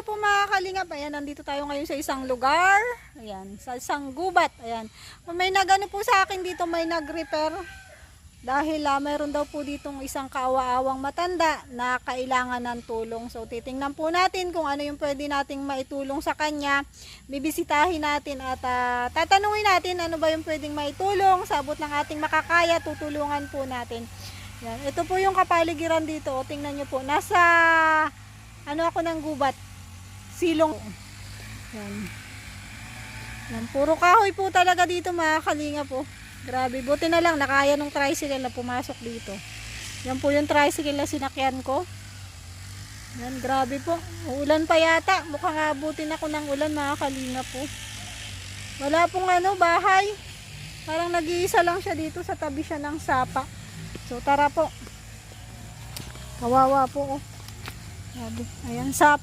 po mga kalingap. Ayan, nandito tayo ngayon sa isang lugar. Ayan, sa isang gubat. Ayan. May nagano po sa akin dito, may nag-repair. Dahil mayroon daw po ditong isang kaawa-awang matanda na kailangan ng tulong. So titingnan po natin kung ano yung pwede nating maitulong sa kanya. Bibisitahin natin at tatanungin natin ano ba yung pwedeng maitulong. Sa abot ng ating makakaya, tutulungan po natin. Yan. Ito po yung kapaligiran dito. O, tingnan nyo po. Nasa ano ako ng gubat. Silong. Yan. Yan. Puro kahoy po talaga dito mga kalinga po. Grabe, buti na lang nakaya nung tricycle na pumasok dito. Yan po yung tricycle na sinakyan ko. Yan, grabe po. Ulan pa yata. Mukhang abutin ako ng ulan mga kalinga po. Wala pong bahay. Parang nag-iisa lang siya dito, sa tabi siya ng sapa. So tara po. Kawawa po. Oh. Grabe. Ayan, sapa.